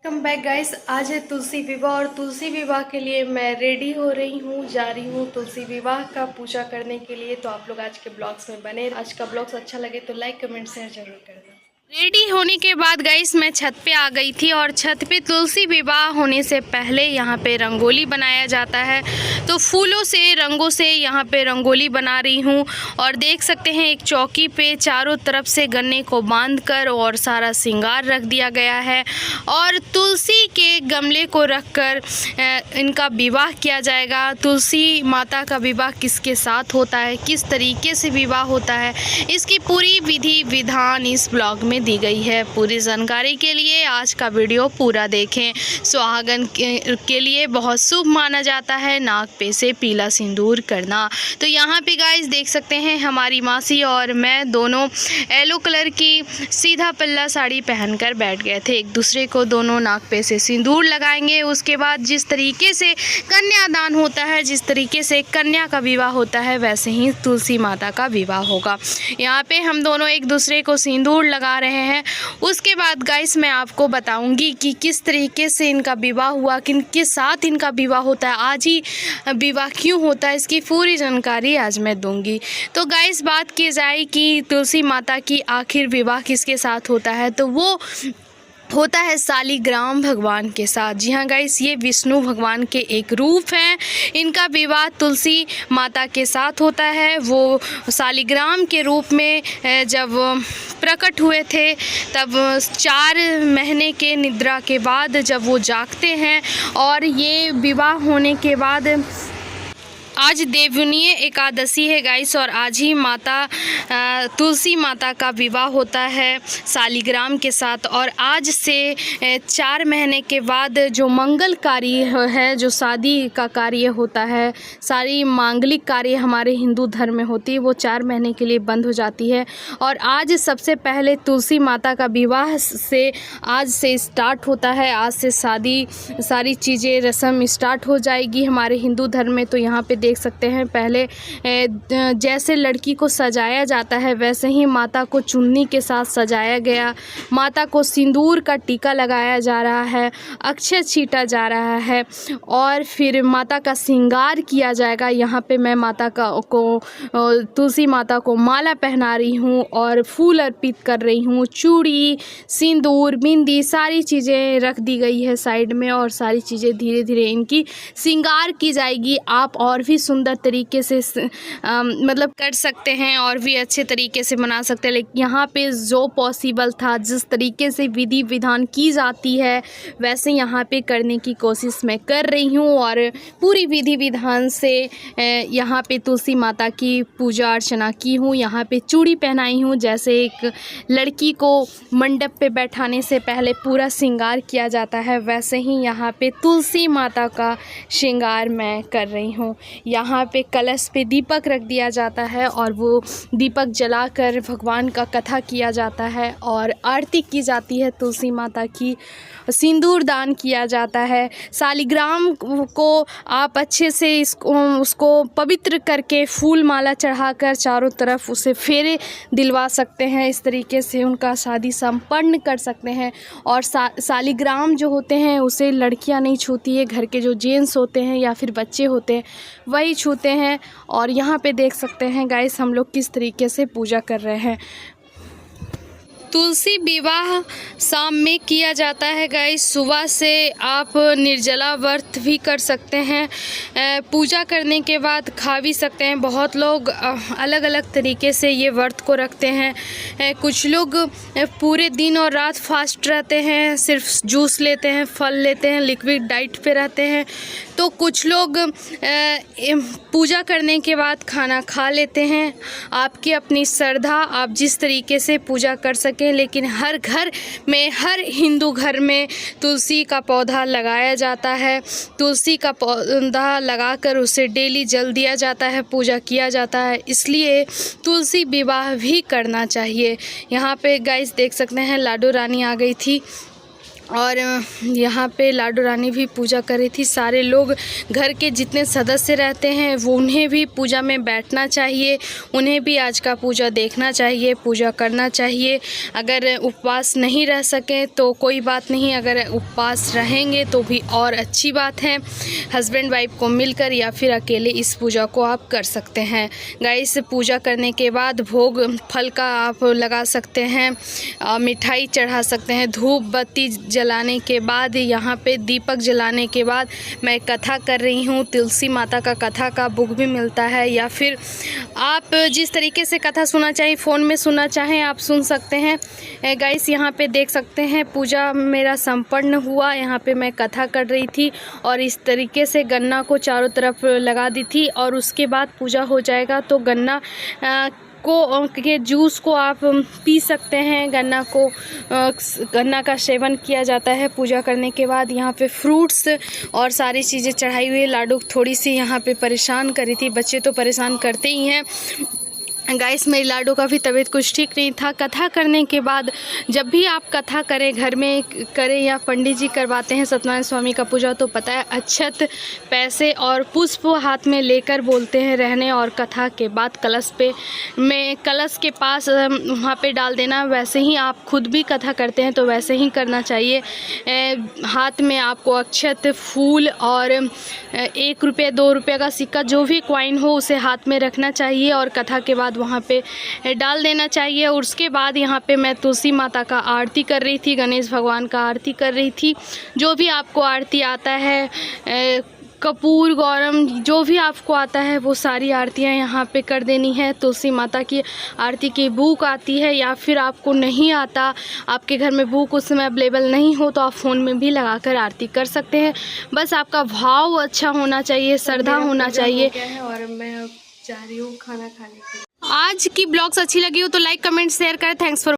Welcome back guys. आज है तुलसी विवाह और तुलसी विवाह के लिए मैं रेडी हो रही हूँ, जा रही हूँ तुलसी विवाह का पूजा करने के लिए। तो आप लोग आज के ब्लॉग्स में बने। आज का ब्लॉग्स अच्छा लगे तो लाइक कमेंट शेयर जरूर करना। रेडी होने के बाद गाइस मैं छत पे आ गई थी और छत पे तुलसी विवाह होने से पहले यहाँ पे रंगोली बनाया जाता है। तो फूलों से रंगों से यहाँ पे रंगोली बना रही हूँ और देख सकते हैं एक चौकी पे चारों तरफ से गन्ने को बांधकर और सारा श्रृंगार रख दिया गया है और तुलसी के गमले को रखकर इनका विवाह किया जाएगा। तुलसी माता का विवाह किसके साथ होता है, किस तरीके से विवाह होता है, इसकी पूरी विधि विधान इस ब्लॉग में दी गई है। पूरी जानकारी के लिए आज का वीडियो पूरा देखें। सुहागन के लिए बहुत शुभ माना जाता है नाक पे से पीला सिंदूर करना। तो यहाँ पे गाइस देख सकते हैं हमारी मासी और मैं दोनों येलो कलर की सीधा पल्ला साड़ी पहनकर बैठ गए थे। एक दूसरे को दोनों नाक पे से सिंदूर लगाएंगे। उसके बाद जिस तरीके से कन्यादान होता है, जिस तरीके से कन्या का विवाह होता है, वैसे ही तुलसी माता का विवाह होगा। यहाँ पे हम दोनों एक दूसरे को सिंदूर लगा रहे हैं। उसके बाद गाइस मैं आपको बताऊंगी कि किस तरीके से इनका विवाह हुआ, किनके साथ इनका विवाह होता है, आज ही विवाह क्यों होता है, इसकी पूरी जानकारी आज मैं दूंगी। तो गाइस बात की जाए कि तुलसी माता की आखिर विवाह किसके साथ होता है, तो वो होता है शालिग्राम भगवान के साथ। जी हाँ गाइस, ये विष्णु भगवान के एक रूप हैं। इनका विवाह तुलसी माता के साथ होता है। वो शालिग्राम के रूप में जब प्रकट हुए थे तब 4 महीने के निद्रा के बाद जब वो जागते हैं और ये विवाह होने के बाद आज देवनीय एकादशी है गाइस और आज ही माता तुलसी माता का विवाह होता है शालिग्राम के साथ। और आज से 4 महीने के बाद जो मंगल कार्य है, जो शादी का कार्य होता है, सारी मांगलिक कार्य हमारे हिंदू धर्म में होती है, वो 4 महीने के लिए बंद हो जाती है। और आज सबसे पहले तुलसी माता का विवाह से आज से स्टार्ट होता है। आज से शादी सारी चीज़ें रस्म स्टार्ट हो जाएगी हमारे हिंदू धर्म में। तो यहाँ पे देख सकते हैं पहले जैसे लड़की को सजाया जाता है वैसे ही माता को चुन्नी के साथ सजाया गया। माता को सिंदूर का टीका लगाया जा रहा है, अक्षत छीटा जा रहा है और फिर माता का श्रृंगार किया जाएगा। यहाँ पे मैं माता को तुलसी माता को माला पहना रही हूँ और फूल अर्पित कर रही हूँ। चूड़ी, सिंदूर, बिंदी सारी चीज़ें रख दी गई है साइड में और सारी चीज़ें धीरे धीरे इनकी श्रृंगार की जाएगी। आप और भी सुंदर तरीके से मतलब कर सकते हैं और भी अच्छे तरीके से बना सकते हैं, लेकिन यहाँ पे जो पॉसिबल था, जिस तरीके से विधि विधान की जाती है वैसे यहाँ पे करने की कोशिश मैं कर रही हूँ और पूरी विधि विधान से यहाँ पे तुलसी माता की पूजा अर्चना की हूँ। यहाँ पे चूड़ी पहनाई हूँ। जैसे एक लड़की को मंडप पे बैठाने से पहले पूरा श्रृंगार किया जाता है, वैसे ही यहाँ पे तुलसी माता का श्रृंगार मैं कर रही हूँ। यहाँ पे कलश पे दीपक रख दिया जाता है और वो दीपक जलाकर भगवान का कथा किया जाता है और आरती की जाती है तुलसी माता की, सिंदूर दान किया जाता है। शालिग्राम को आप अच्छे से उसको पवित्र करके फूल माला चढ़ाकर चारों तरफ उसे फेरे दिलवा सकते हैं। इस तरीके से उनका शादी संपन्न कर सकते हैं। और शालिग्राम जो होते हैं उसे लड़कियां नहीं छूती है, घर के जो जेंट्स होते हैं या फिर बच्चे होते हैं वही छूते हैं। और यहाँ पे देख सकते हैं गाइस हम लोग किस तरीके से पूजा कर रहे हैं। तुलसी विवाह शाम में किया जाता है गाइस। सुबह से आप निर्जला व्रत भी कर सकते हैं, पूजा करने के बाद खा भी सकते हैं। बहुत लोग अलग अलग तरीके से ये व्रत को रखते हैं। कुछ लोग पूरे दिन और रात फास्ट रहते हैं, सिर्फ जूस लेते हैं, फल लेते हैं, लिक्विड डाइट पे रहते हैं। तो कुछ लोग पूजा करने के बाद खाना खा लेते हैं। आपकी अपनी श्रद्धा, आप जिस तरीके से पूजा कर सकें, लेकिन हर घर में, हर हिंदू घर में तुलसी का पौधा लगाया जाता है। तुलसी का पौधा लगाकर उसे डेली जल दिया जाता है, पूजा किया जाता है, इसलिए तुलसी विवाह भी करना चाहिए। यहाँ पे गाइस देख सकते हैं लाडो रानी आ गई थी और यहाँ पे लाडो रानी भी पूजा कर रही थी। सारे लोग घर के जितने सदस्य रहते हैं वो उन्हें भी पूजा में बैठना चाहिए, उन्हें भी आज का पूजा देखना चाहिए, पूजा करना चाहिए। अगर उपवास नहीं रह सकें तो कोई बात नहीं, अगर उपवास रहेंगे तो भी और अच्छी बात है। हस्बैंड वाइफ को मिलकर या फिर अकेले इस पूजा को आप कर सकते हैं। गाइस, पूजा करने के बाद भोग फल का आप लगा सकते हैं, मिठाई चढ़ा सकते हैं। धूप बत्ती जलाने के बाद, यहाँ पे दीपक जलाने के बाद मैं कथा कर रही हूँ। तुलसी माता का कथा का बुक भी मिलता है, या फिर आप जिस तरीके से कथा सुनना चाहें, फ़ोन में सुनना चाहें आप सुन सकते हैं। गाइस, यहाँ पे देख सकते हैं पूजा मेरा संपन्न हुआ। यहाँ पे मैं कथा कर रही थी और इस तरीके से गन्ना को चारों तरफ लगा दी थी, और उसके बाद पूजा हो जाएगा तो गन्ना के जूस को आप पी सकते हैं। गन्ना का सेवन किया जाता है पूजा करने के बाद। यहाँ पे फ्रूट्स और सारी चीज़ें चढ़ाई हुई है। लाडू थोड़ी सी यहाँ पे परेशान कर रही थी, बच्चे तो परेशान करते ही हैं। गाइस, मेरी लाडो का भी तबीयत कुछ ठीक नहीं था। कथा करने के बाद जब भी आप कथा करें, घर में करें या पंडित जी करवाते हैं सत्यनारायण स्वामी का पूजा, तो पता है अक्षत, पैसे और पुष्प हाथ में लेकर बोलते हैं रहने, और कथा के बाद कलश के पास वहाँ पे डाल देना। वैसे ही आप खुद भी कथा करते हैं तो वैसे ही करना चाहिए। हाथ में आपको अक्षत, फूल और 1 रुपये 2 रुपये का सिक्का, जो भी कॉइन हो उसे हाथ में रखना चाहिए और कथा के बाद वहाँ पे डाल देना चाहिए। और उसके बाद यहाँ पे मैं तुलसी माता का आरती कर रही थी, गणेश भगवान का आरती कर रही थी। जो भी आपको आरती आता है, कपूर, गौरम, जो भी आपको आता है वो सारी आरतियाँ यहाँ पे कर देनी है। तुलसी माता की आरती की बुक आती है, या फिर आपको नहीं आता, आपके घर में बुक उस समय अवेलेबल नहीं हो, तो आप फ़ोन में भी लगाकर आरती कर सकते हैं। बस आपका भाव अच्छा होना चाहिए, श्रद्धा होना चाहिए। और मैं अब जा रही हूँ खाना खाने के लिए। आज की ब्लॉग्स अच्छी लगी हो तो लाइक, कमेंट, शेयर करें। Thanks for